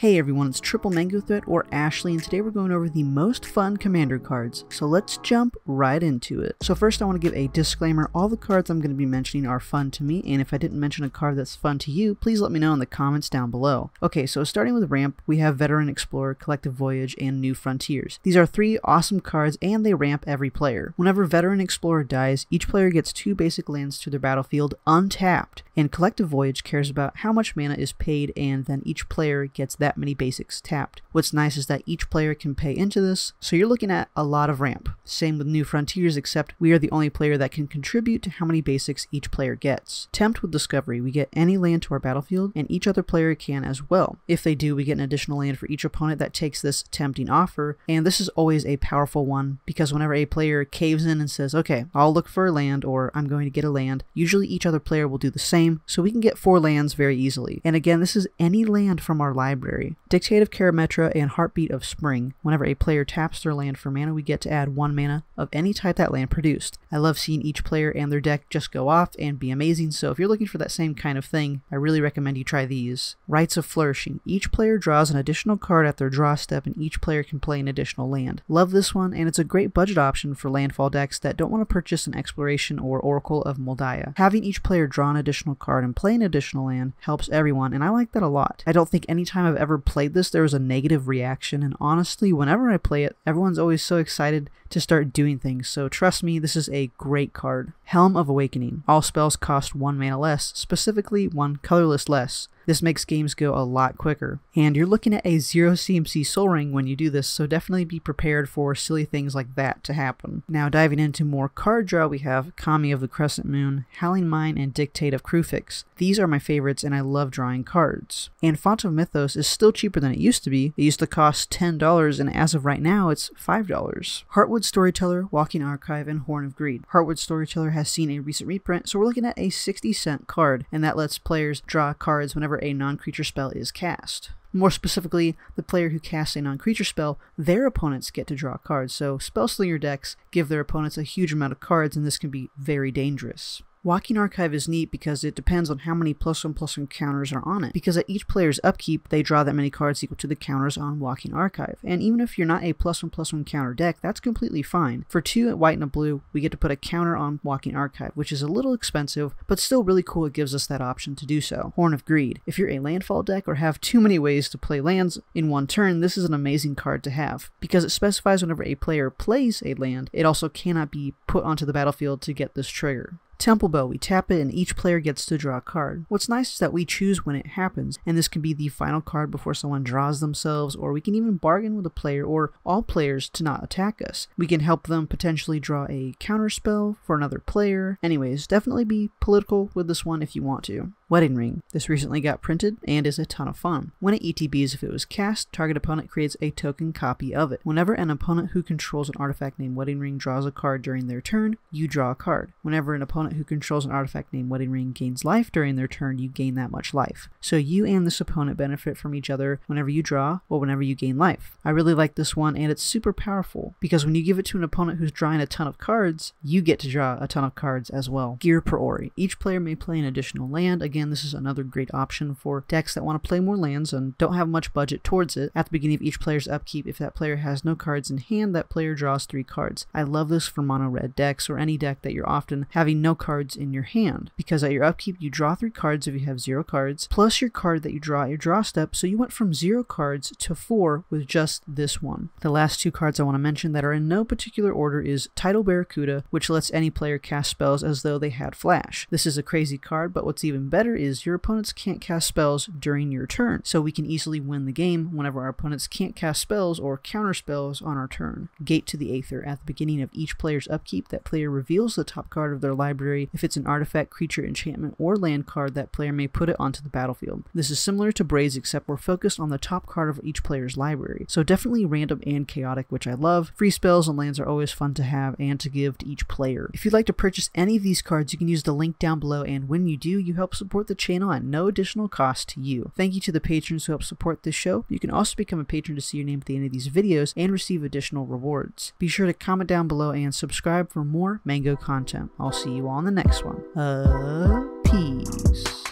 Hey everyone, it's Triple Mango Threat or Ashley, and today we're going over the most fun commander cards, so let's jump right into it. So first I want to give a disclaimer. All the cards I'm going to be mentioning are fun to me, and if I didn't mention a card that's fun to you, please let me know in the comments down below. Okay, so starting with ramp, we have Veteran Explorer, Collective Voyage, and New Frontiers. These are three awesome cards, and they ramp every player. Whenever Veteran Explorer dies, each player gets 2 basic lands to their battlefield untapped, and Collective Voyage cares about how much mana is paid, and then each player gets that many basics tapped. What's nice is that each player can pay into this, so you're looking at a lot of ramp. Same with New Frontiers, except we are the only player that can contribute to how many basics each player gets. Tempt with Discovery, we get any land to our battlefield, and each other player can as well. If they do, we get an additional land for each opponent that takes this tempting offer, and this is always a powerful one, because whenever a player caves in and says, okay, I'll look for a land, or I'm going to get a land, usually each other player will do the same, so we can get 4 lands very easily. And again, this is any land from our library. Dictate of Karametra and Heartbeat of Spring. Whenever a player taps their land for mana, we get to add 1 mana of any type that land produced. I love seeing each player and their deck just go off and be amazing, so if you're looking for that same kind of thing, I really recommend you try these. Rites of Flourishing. Each player draws an additional card at their draw step, and each player can play an additional land. Love this one, and it's a great budget option for landfall decks that don't want to purchase an Exploration or Oracle of Moldiah. Having each player draw an additional card and play an additional land helps everyone, and I like that a lot. I don't think any time I've ever played this there was a negative reaction, and honestly, whenever I play it, everyone's always so excited to start doing things, so trust me, this is a great card. Helm of Awakening. All spells cost 1 mana less, specifically 1 colorless less. This makes games go a lot quicker. And you're looking at a 0 CMC Soul Ring when you do this, so definitely be prepared for silly things like that to happen. Now diving into more card draw, we have Kami of the Crescent Moon, Howling Mine, and Dictate of Krufix. These are my favorites, and I love drawing cards. And Font of Mythos is still cheaper than it used to be. It used to cost $10, and as of right now, it's $5. Heartwood Storyteller, Walking Archive, and Horn of Greed. Heartwood Storyteller has seen a recent reprint, so we're looking at a 60-cent card, and that lets players draw cards whenever a non-creature spell is cast. More specifically, the player who casts a non-creature spell, their opponents get to draw cards, so spellslinger decks give their opponents a huge amount of cards, and this can be very dangerous. Walking Archive is neat because it depends on how many +1/+1 counters are on it, because at each player's upkeep, they draw that many cards equal to the counters on Walking Archive, and even if you're not a +1/+1 counter deck, that's completely fine. For 2 at white and a blue, we get to put a counter on Walking Archive, which is a little expensive, but still really cool. It gives us that option to do so. Horn of Greed. If you're a landfall deck or have too many ways to play lands in one turn, this is an amazing card to have, because it specifies whenever a player plays a land, it also cannot be put onto the battlefield to get this trigger. Temple Bow, we tap it and each player gets to draw a card. What's nice is that we choose when it happens, and this can be the final card before someone draws themselves, or we can even bargain with a player or all players to not attack us. We can help them potentially draw a counter spell for another player. Anyways, definitely be political with this one if you want to. Wedding Ring. This recently got printed and is a ton of fun. When it ETBs, if it was cast, target opponent creates a token copy of it. Whenever an opponent who controls an artifact named Wedding Ring draws a card during their turn, you draw a card. Whenever an opponent who controls an artifact named Wedding Ring gains life during their turn, you gain that much life. So you and this opponent benefit from each other whenever you draw or whenever you gain life. I really like this one, and it's super powerful, because when you give it to an opponent who's drawing a ton of cards, you get to draw a ton of cards as well. Gear Priori. Each player may play an additional land. Again, this is another great option for decks that want to play more lands and don't have much budget towards it. At the beginning of each player's upkeep, if that player has no cards in hand, that player draws 3 cards. I love this for mono red decks or any deck that you're often having no cards in your hand, because at your upkeep you draw 3 cards if you have 0 cards, plus your card that you draw at your draw step, so you went from 0 cards to 4 with just this one. The last 2 cards I want to mention that are in no particular order is Tidal Barracuda, which lets any player cast spells as though they had flash. This is a crazy card, but what's even better is your opponents can't cast spells during your turn, so we can easily win the game whenever our opponents can't cast spells or counter spells on our turn. Gate to the Aether. At the beginning of each player's upkeep, that player reveals the top card of their library. If it's an artifact, creature, enchantment, or land card, that player may put it onto the battlefield. This is similar to Braids, except we're focused on the top card of each player's library, so definitely random and chaotic, which I love. Free spells and lands are always fun to have and to give to each player. If you'd like to purchase any of these cards, you can use the link down below, and when you do, you help support the channel at no additional cost to you. Thank you to the patrons who help support this show. You can also become a patron to see your name at the end of these videos and receive additional rewards. Be sure to comment down below and subscribe for more Mango content. I'll see you all in the next one. Peace.